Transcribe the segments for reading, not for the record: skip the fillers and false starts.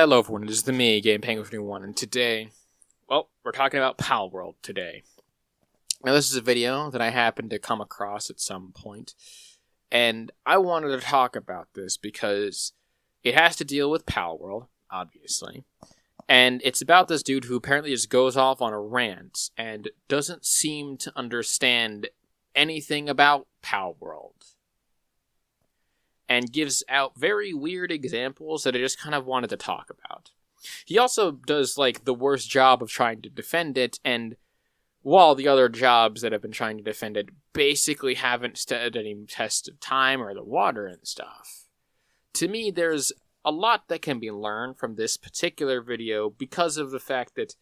Hello everyone, it is the me, Game Penguin 21, and today, well, we're talking about palworld today. Now this is a video that I happened to come across at some point, and I wanted to talk about this because it has to deal with palworld, obviously, and it's about this dude who apparently just goes off on a rant and doesn't seem to understand anything about palworld. And gives out very weird examples that I just kind of wanted to talk about. He also does, the worst job of trying to defend it, and while the other jobs that have been trying to defend it basically haven't stood any test of time or the water and stuff. To me, there's a lot that can be learned from this particular video because of the fact that,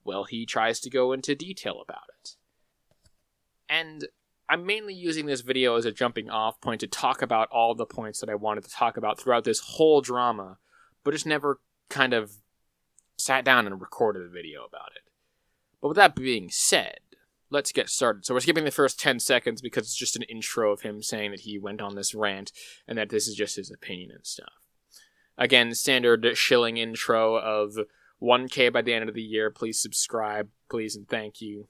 well, he tries to go into detail about it. And I'm mainly using this video as a jumping off point to talk about all the points that I wanted to talk about throughout this whole drama, but just never kind of sat down and recorded a video about it. But with that being said, let's get started. So we're skipping the first 10 seconds because it's just an intro of him saying that he went on this rant and that this is just his opinion and stuff. Again, standard shilling intro of 1K by the end of the year. Please subscribe, please and thank you.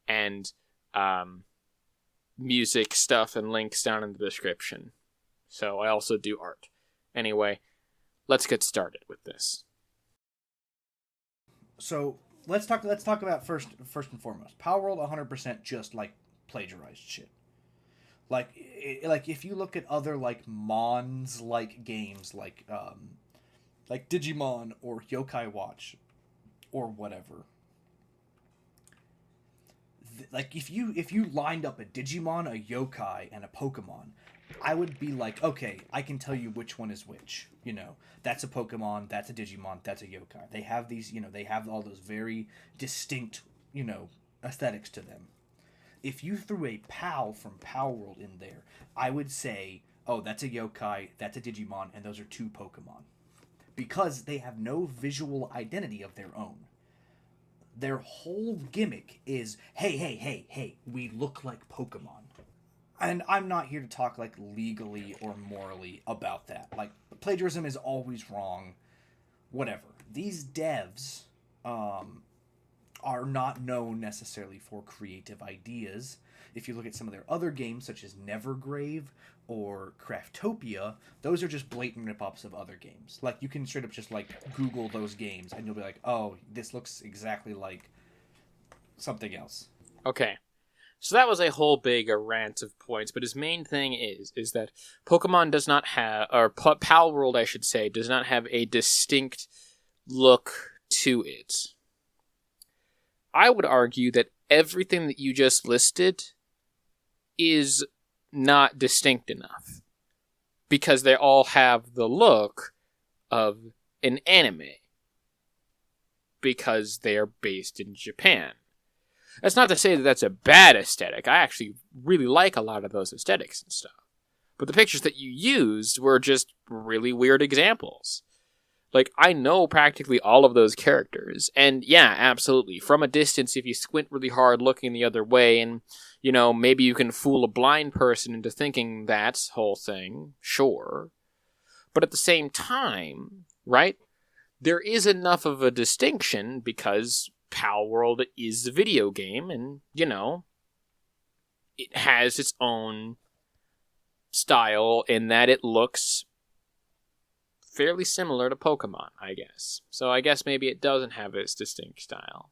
And, music stuff and links down in the description. So I also do art. Anyway, let's get started with this. So let's talk about first and foremost. Palworld 100% just plagiarized shit. If you look at other Mons games like Digimon or Yokai Watch or whatever. If you lined up a Digimon, a Yokai, and a Pokemon, I would be like, okay, I can tell you which one is which. That's a Pokemon, that's a Digimon, that's a Yokai. They have these, they have all those very distinct, aesthetics to them. If you threw a Pal from Palworld in there, I would say, oh, that's a Yokai, that's a Digimon, and those are two Pokemon. Because they have no visual identity of their own. Their whole gimmick is, hey, we look like Pokemon. And I'm not here to talk, legally or morally about that. Plagiarism is always wrong. Whatever. These devs are not known necessarily for creative ideas. If you look at some of their other games, such as Nevergrave or Craftopia, those are just blatant rip-offs of other games. You can straight up just, Google those games, and you'll be like, oh, this looks exactly like something else. Okay. So that was a whole big rant of points, but his main thing is that Pokemon does not have, or Palworld, I should say, does not have a distinct look to it. I would argue that everything that you just listed is not distinct enough, because they all have the look of an anime, because they are based in Japan. That's not to say that that's a bad aesthetic. I actually really like a lot of those aesthetics and stuff. But the pictures that you used were just really weird examples. I know practically all of those characters. And yeah, absolutely. From a distance, if you squint really hard looking the other way and, maybe you can fool a blind person into thinking that whole thing, sure. But at the same time, right, there is enough of a distinction because Palworld is a video game and, it has its own style in that it looks fairly similar to Pokemon, I guess. So I guess maybe it doesn't have its distinct style.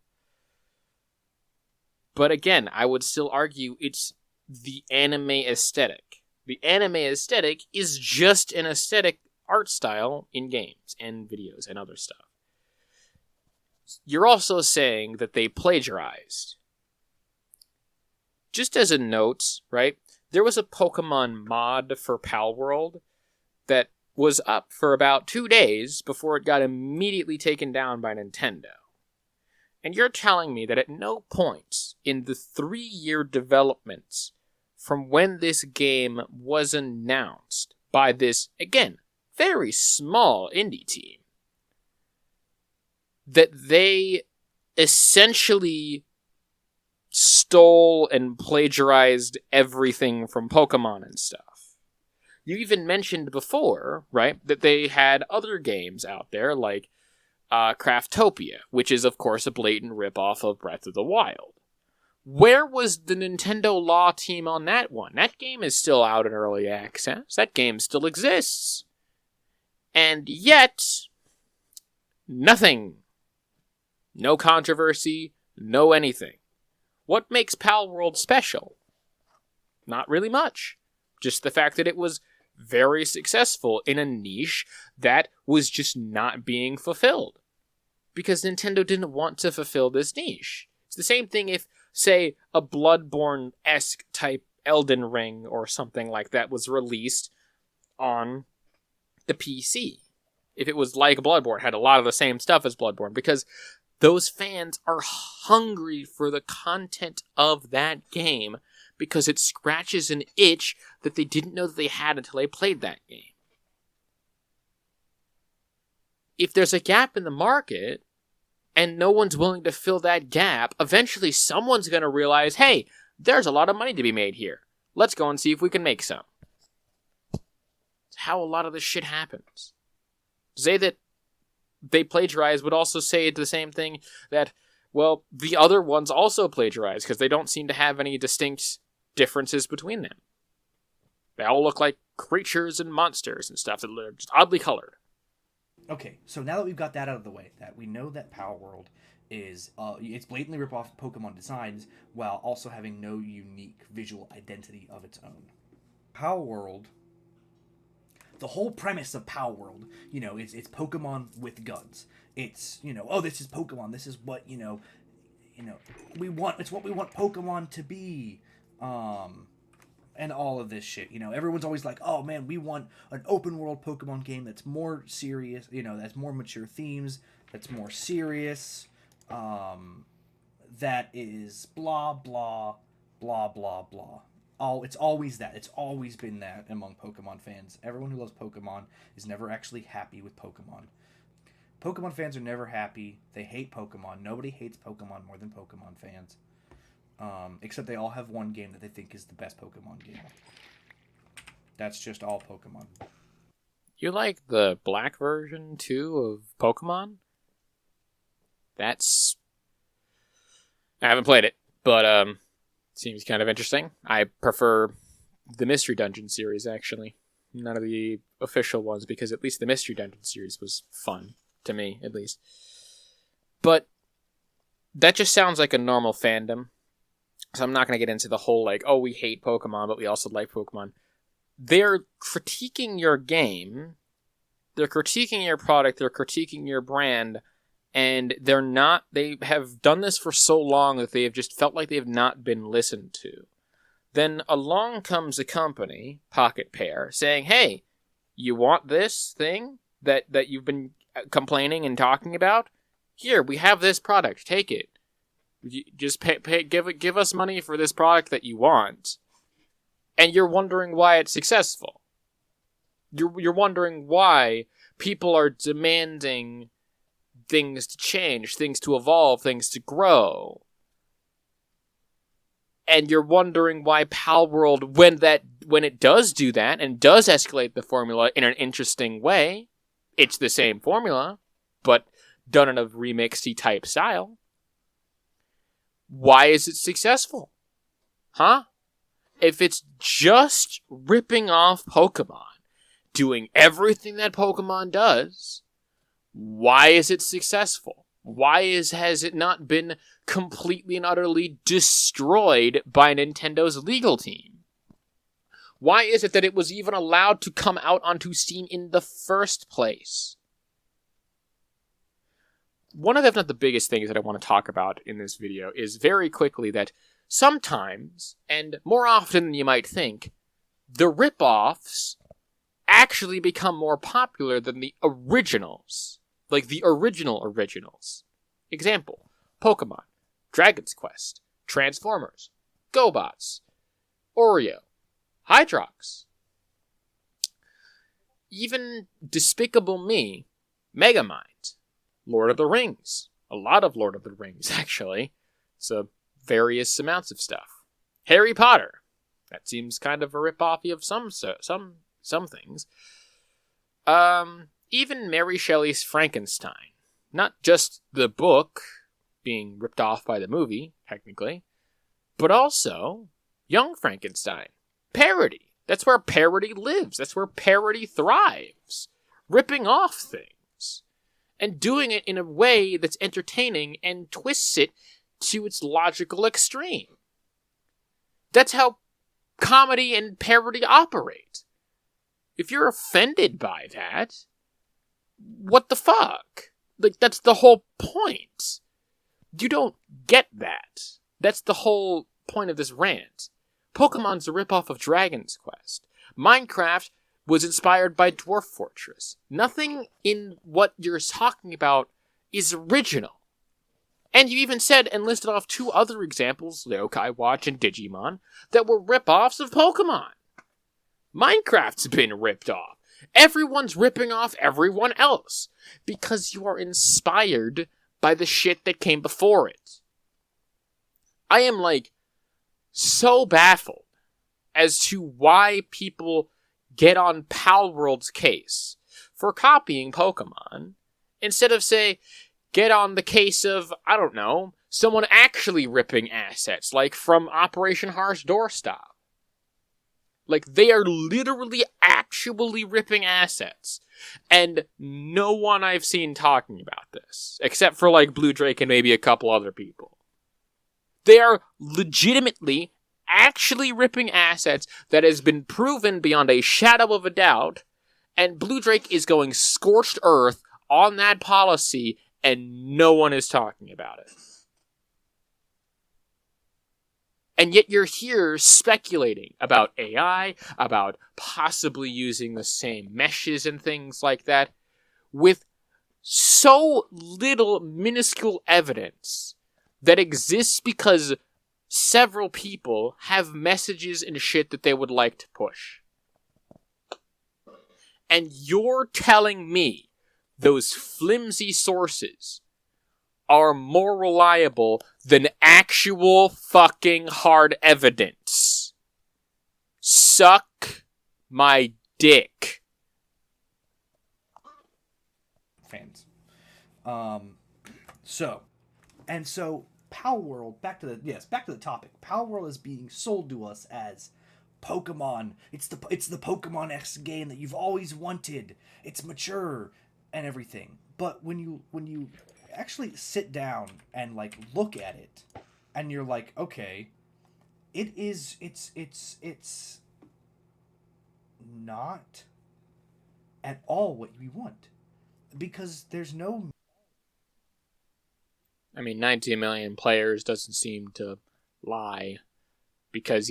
But again, I would still argue it's the anime aesthetic. The anime aesthetic is just an aesthetic art style in games and videos and other stuff. You're also saying that they plagiarized. Just as a note, right, there was a Pokemon mod for Palworld that was up for about 2 days before it got immediately taken down by Nintendo. And you're telling me that at no point in the 3-year development from when this game was announced by this, again, very small indie team, that they essentially stole and plagiarized everything from Pokemon and stuff. You even mentioned before, right, that they had other games out there, like Craftopia, which is, of course, a blatant ripoff of Breath of the Wild. Where was the Nintendo Law team on that one? That game is still out in early access. That game still exists. And yet, nothing. No controversy, no anything. What makes palworld special? Not really much. Just the fact that it was very successful in a niche that was just not being fulfilled. Because Nintendo didn't want to fulfill this niche. It's the same thing if, say, a Bloodborne-esque type Elden Ring or something like that was released on the PC. If it was like Bloodborne, had a lot of the same stuff as Bloodborne, because those fans are hungry for the content of that game, because it scratches an itch that they didn't know that they had until they played that game. If there's a gap in the market, and no one's willing to fill that gap, eventually someone's going to realize, hey, there's a lot of money to be made here. Let's go and see if we can make some. It's how a lot of this shit happens. To say that they plagiarize would also say the same thing that, well, the other ones also plagiarize, because they don't seem to have any distinct differences between them. They all look like creatures and monsters and stuff that are just oddly colored. Okay, so now that we've got that out of the way, that we know that palworld is, it's blatantly rip off Pokemon designs while also having no unique visual identity of its own. Palworld, the whole premise of palworld, it's Pokemon with guns. It's, oh, this is Pokemon, this is what, we want, it's what we want Pokemon to be. And all of this shit, everyone's always like, oh man, we want an open world Pokemon game that's more serious, that's more mature themes, that's more serious, that is blah, blah, blah, blah, blah. Oh, it's always that. It's always been that among Pokemon fans. Everyone who loves Pokemon is never actually happy with Pokemon. Pokemon fans are never happy. They hate Pokemon. Nobody hates Pokemon more than Pokemon fans. Except they all have one game that they think is the best Pokemon game. That's just all Pokemon. You like the black version, too, of Pokemon? I haven't played it, but, seems kind of interesting. I prefer the Mystery Dungeon series, actually. None of the official ones, because at least the Mystery Dungeon series was fun. To me, at least. But that just sounds like a normal fandom. So I'm not going to get into the whole, we hate Pokemon, but we also like Pokemon. They're critiquing your game, they're critiquing your product, they're critiquing your brand, and they have done this for so long that they have just felt like they have not been listened to. Then along comes a company, Pocket Pair, saying, hey, you want this thing that you've been complaining and talking about? Here, we have this product, take it. Just give us money for this product that you want, and you're wondering why it's successful. You're wondering why people are demanding things to change, things to evolve, things to grow, and you're wondering why palworld, when it does do that and does escalate the formula in an interesting way, it's the same formula, but done in a remixy type style. Why is it successful? Huh? If it's just ripping off Pokemon, doing everything that Pokemon does, why is it successful? Why has it not been completely and utterly destroyed by Nintendo's legal team? Why is it that it was even allowed to come out onto Steam in the first place? One of, if not the biggest things that I want to talk about in this video is very quickly that sometimes, and more often than you might think, the rip-offs actually become more popular than the originals. Like the originals. Example, Pokemon, Dragon's Quest, Transformers, GoBots, Oreo, Hydrox. Even Despicable Me, Megamind, Lord of the Rings. A lot of Lord of the Rings, actually. It's various amounts of stuff. Harry Potter. That seems kind of a rip-offy of some things. Even Mary Shelley's Frankenstein. Not just the book being ripped off by the movie, technically, but also Young Frankenstein. Parody. That's where parody lives. That's where parody thrives. Ripping off things. And doing it in a way that's entertaining and twists it to its logical extreme. That's how comedy and parody operate. If you're offended by that, what the fuck? Like, that's the whole point. You don't get that. That's the whole point of this rant. Pokemon's a ripoff of Dragon's Quest. Minecraft was inspired by Dwarf Fortress. Nothing in what you're talking about is original. And you even said and listed off 2 other examples, Yokai Watch and Digimon, that were ripoffs of Pokemon. Minecraft's been ripped off. Everyone's ripping off everyone else because you are inspired by the shit that came before it. I am, so baffled as to why people get on palworld's case for copying Pokemon instead of, say, get on the case of, I don't know, someone actually ripping assets, like from Operation Harsh Doorstop. Like, they are literally actually ripping assets. And no one I've seen talking about this, except for, Blue Drake and maybe a couple other people. They are legitimately actually ripping assets that has been proven beyond a shadow of a doubt, and Blue Drake is going scorched earth on that policy, and no one is talking about it. And yet you're here speculating about AI, about possibly using the same meshes and things like that, with so little minuscule evidence that exists because several people have messages and shit that they would like to push. And you're telling me those flimsy sources are more reliable than actual fucking hard evidence. Suck my dick. Fans. So Palworld, back to the topic. Palworld is being sold to us as Pokemon. It's the Pokemon X game that you've always wanted. It's mature and everything. But when you actually sit down and look at it, and you're like, okay, it's not at all what we want, because there's no. I mean, 19 million players doesn't seem to lie, because,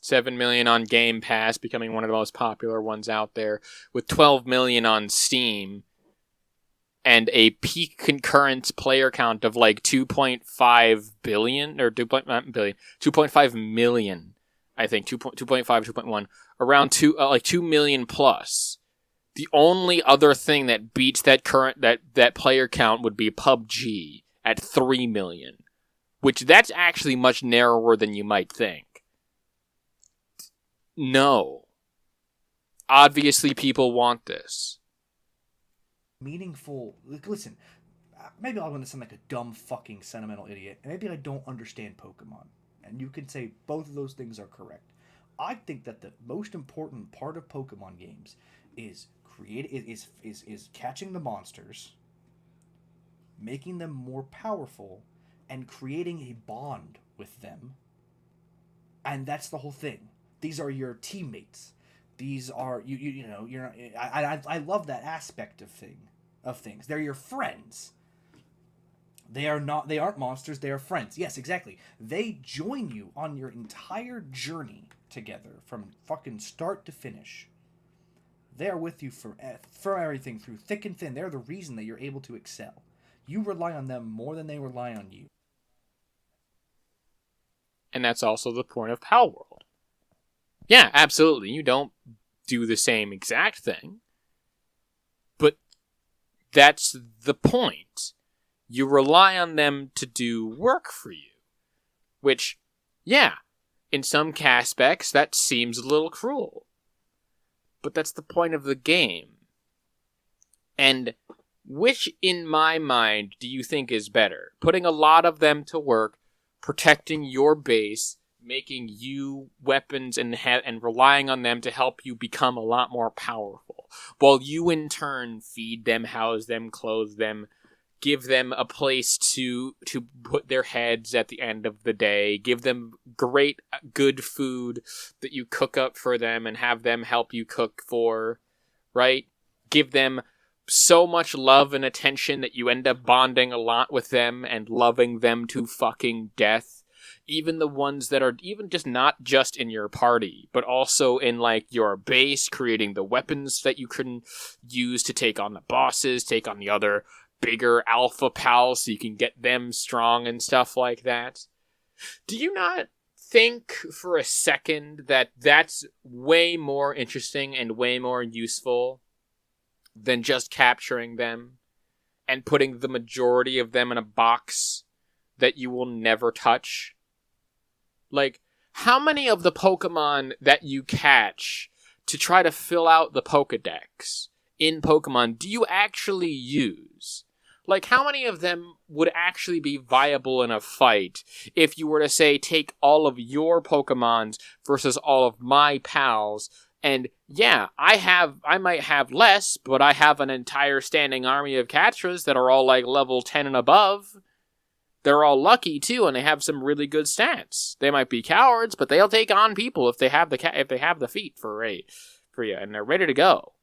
7 million on Game Pass, becoming one of the most popular ones out there, with 12 million on Steam, and a peak concurrent player count of 2.5 billion, or 2.5 million, I think, 2.5, 2.1, around 2 million plus. The only other thing that beats that player count would be PUBG at 3 million, which that's actually much narrower than you might think. No. Obviously people want this. Meaningful. Listen, maybe I'm going to sound like a dumb fucking sentimental idiot, and maybe I don't understand Pokemon, and you can say both of those things are correct. I think that the most important part of Pokemon games is catching the monsters, making them more powerful, and creating a bond with them. And that's the whole thing. These are your teammates. These are you're not, I love that aspect of things. They're your friends. They aren't monsters, they are friends. Yes, exactly. They join you on your entire journey together from fucking start to finish. They are with you for everything, through thick and thin. They're the reason that you're able to excel. You rely on them more than they rely on you. And that's also the point of Palworld. Yeah, absolutely. You don't do the same exact thing, but that's the point. You rely on them to do work for you, which, yeah, in some aspects that seems a little cruel, but that's the point of the game. And Which, in my mind, do you think is better? Putting a lot of them to work, protecting your base, making you weapons, and relying on them to help you become a lot more powerful, while you in turn feed them, house them, clothe them, give them a place to put their heads at the end of the day, give them great, good food that you cook up for them and have them help you cook for, right? Give them so much love and attention that you end up bonding a lot with them and loving them to fucking death. Even the ones that are even just not just in your party, but also in like your base, creating the weapons that you can use to take on the bosses, take on the other bigger alpha pals so you can get them strong and stuff like that. Do you not think for a second that that's way more interesting and way more useful than just capturing them and putting the majority of them in a box that you will never touch? Like, how many of the Pokemon that you catch to try to fill out the Pokedex in Pokemon do you actually use? Like, how many of them would actually be viable in a fight if you were to, say, take all of your Pokemons versus all of my pals? And, yeah, I might have less, but I have an entire standing army of Catras that are all, like, level 10 and above. They're all lucky, too, and they have some really good stats. They might be cowards, but they'll take on people if they have the feat for you, and they're ready to go.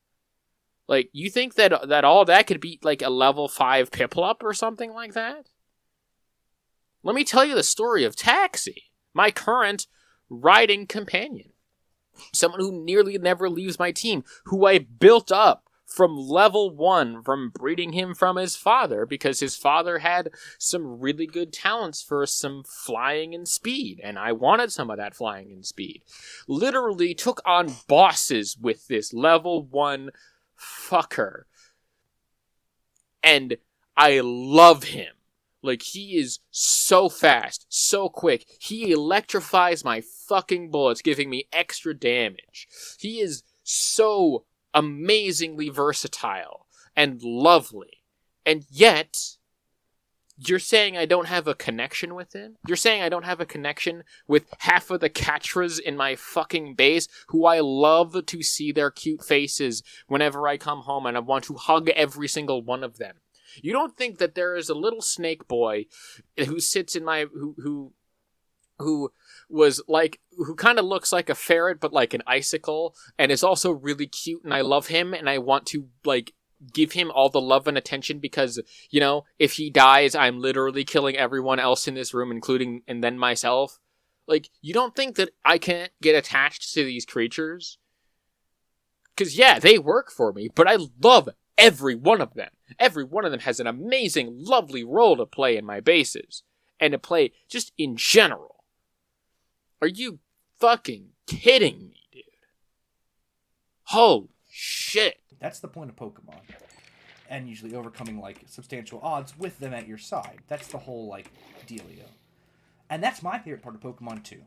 Like, you think that all that could beat, like, a level 5 Piplup or something like that? Let me tell you the story of Taxi, my current riding companion. Someone who nearly never leaves my team, who I built up from level 1 from breeding him from his father, because his father had some really good talents for some flying and speed, and I wanted some of that flying and speed. Literally took on bosses with this level 1 fucker. And I love him. Like, he is so fast, so quick. He electrifies my fucking bullets, giving me extra damage. He is so amazingly versatile and lovely. And yet, you're saying I don't have a connection with him? You're saying I don't have a connection with half of the Catras in my fucking base who I love to see their cute faces whenever I come home and I want to hug every single one of them. You don't think that there is a little snake boy who sits in my... who was like... who kind of looks like a ferret but like an icicle and is also really cute and I love him and I want to like give him all the love and attention because, you know, if he dies, I'm literally killing everyone else in this room, including, and then myself. Like, you don't think that I can't get attached to these creatures? Because, yeah, they work for me, but I love every one of them. Every one of them has an amazing, lovely role to play in my bases. And to play just in general. Are you fucking kidding me, dude? Holy shit. That's the point of Pokemon. And usually overcoming, like, substantial odds with them at your side. That's the whole, like, dealio. And that's my favorite part of Pokemon, too.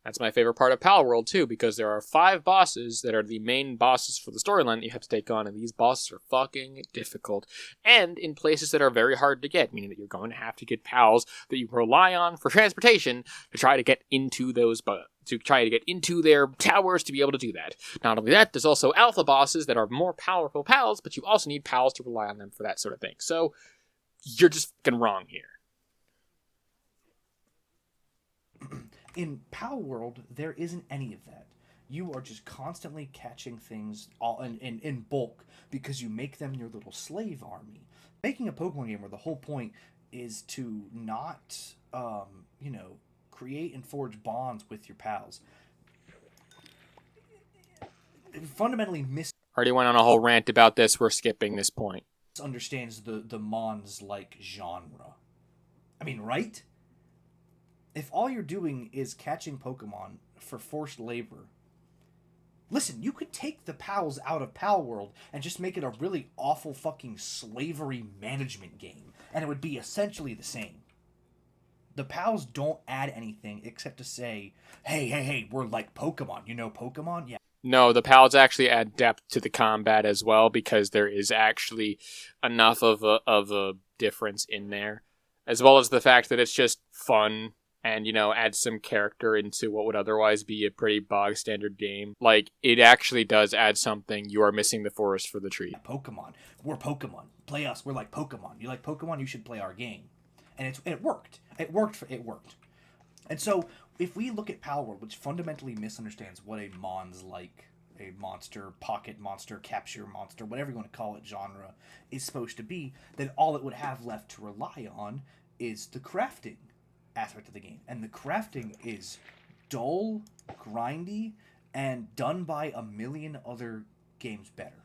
That's my favorite part of palworld, too, because there are 5 bosses that are the main bosses for the storyline that you have to take on, and these bosses are fucking difficult. And in places that are very hard to get, meaning that you're going to have to get pals that you rely on for transportation to try to get into those to try to get into their towers to be able to do that. Not only that, there's also alpha bosses that are more powerful pals, but you also need pals to rely on them for that sort of thing. So, you're just fucking wrong here. In palworld, there isn't any of that. You are just constantly catching things all in bulk because you make them your little slave army. Making a Pokemon game where the whole point is to not, create and forge bonds with your pals. Fundamentally Already went on a whole rant about this. We're skipping this point. Misunderstands the Mons-like genre. I mean, right? If all you're doing is catching Pokemon for forced labor, listen, you could take the pals out of palworld and just make it a really awful fucking slavery management game, and it would be essentially the same. The pals don't add anything except to say, hey, we're like Pokemon. You know Pokemon? Yeah. No, the pals actually add depth to the combat as well, because there is actually enough of a difference in there, as well as the fact that it's just fun and, adds some character into what would otherwise be a pretty bog standard game. Like, it actually does add something. You are missing the forest for the tree. Pokemon. We're Pokemon. Play us. We're like Pokemon. You like Pokemon? You should play our game. And it worked. It worked. And so, if we look at Palworld, which fundamentally misunderstands what a Mon's like, a monster, pocket monster, capture monster, whatever you want to call it, genre, is supposed to be, then all it would have left to rely on is the crafting aspect of the game. And the crafting is dull, grindy, and done by a million other games better.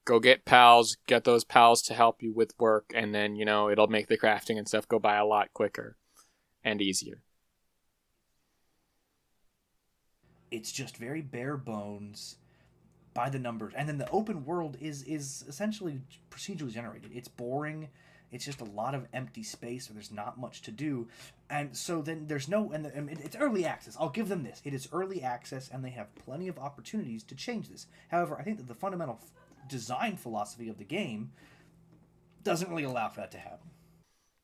Go get pals, get those pals to help you with work, and then, it'll make the crafting and stuff go by a lot quicker and easier. It's just very bare bones, by the numbers. And then the open world is essentially procedurally generated. It's boring. It's just a lot of empty space where there's not much to do. And so then there's it's early access. I'll give them this. It is early access, and they have plenty of opportunities to change this. However, I think that the fundamental design philosophy of the game doesn't really allow for that to happen.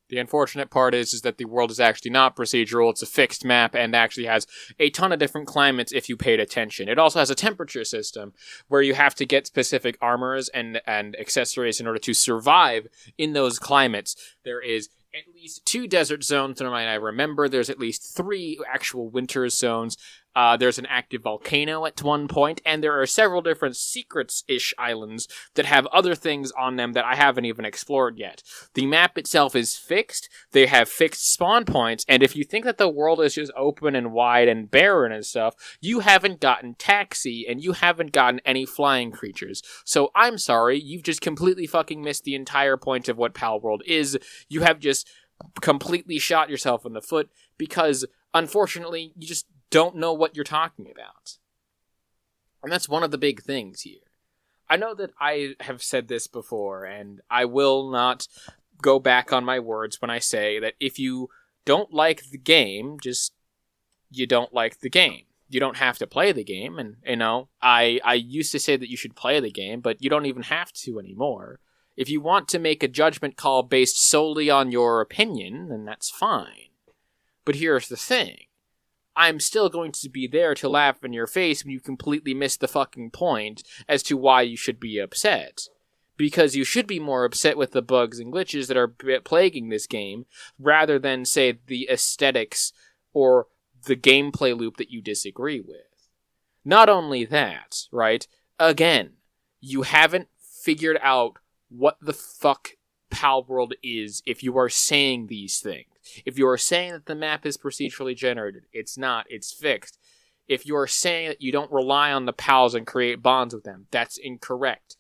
The unfortunate part is that the world is actually not procedural. It's a fixed map and actually has a ton of different climates if you paid attention. It also has a temperature system where you have to get specific armors and accessories in order to survive in those climates. There is at least 2 desert zones, from what I remember. There's at least 3 actual winter zones. There's an active volcano at one point, and there are several different secrets-ish islands that have other things on them that I haven't even explored yet. The map itself is fixed. They have fixed spawn points, and if you think that the world is just open and wide and barren and stuff, you haven't gotten Taxi, and you haven't gotten any flying creatures. So I'm sorry, you've just completely fucking missed the entire point of what Palworld is. You have just completely shot yourself in the foot, because, unfortunately, you just don't know what you're talking about. And that's one of the big things here. I know that I have said this before, and I will not go back on my words when I say that if you don't like the game, you don't like the game. You don't have to play the game, and, I used to say that you should play the game, but you don't even have to anymore. If you want to make a judgment call based solely on your opinion, then that's fine. But here's the thing. I'm still going to be there to laugh in your face when you completely miss the fucking point as to why you should be upset. Because you should be more upset with the bugs and glitches that are plaguing this game, rather than, say, the aesthetics or the gameplay loop that you disagree with. Not only that, right? Again, you haven't figured out what the fuck Palworld is if you are saying these things. If you are saying that the map is procedurally generated, it's not, it's fixed. If you are saying that you don't rely on the pals and create bonds with them, that's incorrect.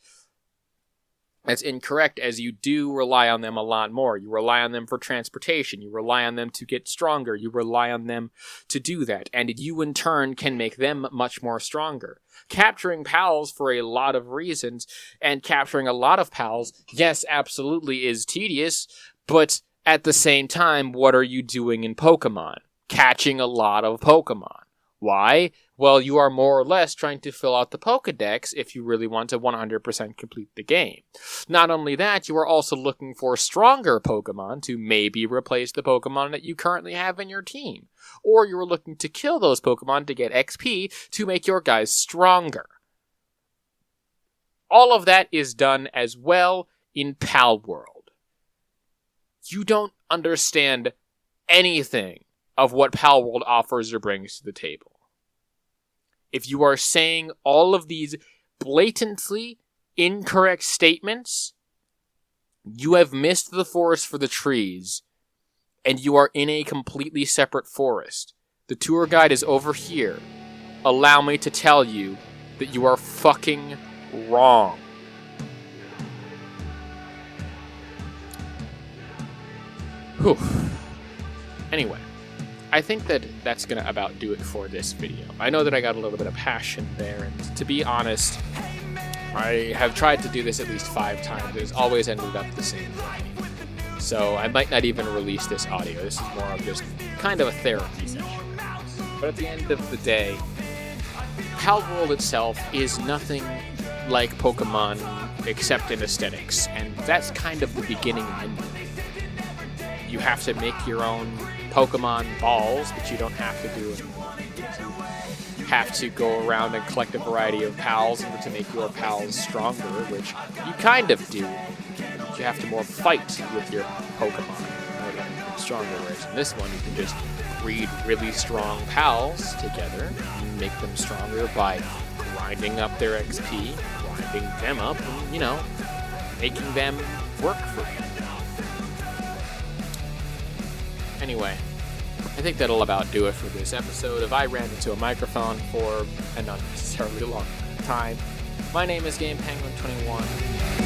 That's incorrect, as you do rely on them a lot more. You rely on them for transportation. You rely on them to get stronger. You rely on them to do that. And you, in turn, can make them much more stronger. Capturing pals for a lot of reasons, and capturing a lot of pals, yes, absolutely is tedious, but at the same time, what are you doing in Pokemon? Catching a lot of Pokemon. Why? Well, you are more or less trying to fill out the Pokedex if you really want to 100% complete the game. Not only that, you are also looking for stronger Pokemon to maybe replace the Pokemon that you currently have in your team. Or you are looking to kill those Pokemon to get XP to make your guys stronger. All of that is done as well in Palworld. You don't understand anything of what Palworld offers or brings to the table. If you are saying all of these blatantly incorrect statements, you have missed the forest for the trees, and you are in a completely separate forest. The tour guide is over here. Allow me to tell you that you are fucking wrong. Whew. Anyway, I think that that's going to about do it for this video. I know that I got a little bit of passion there, and to be honest, I have tried to do this at least 5 times. It's always ended up the same way. So I might not even release this audio. This is more of just kind of a therapy session. But at the end of the day, Palworld itself is nothing like Pokemon except in aesthetics, and that's kind of the beginning and end. You have to make your own Pokemon balls, but you don't have to do it. You have to go around and collect a variety of pals in order to make your pals stronger, which you kind of do. But you have to more fight with your Pokemon in order to make them stronger, whereas in this one you can just breed really strong pals together and make them stronger by grinding up their XP, grinding them up, and, you know, making them work for you. Anyway, I think that'll about do it for this episode of I Ran Into a Microphone for an unnecessarily long time. My name is GamePenguin21.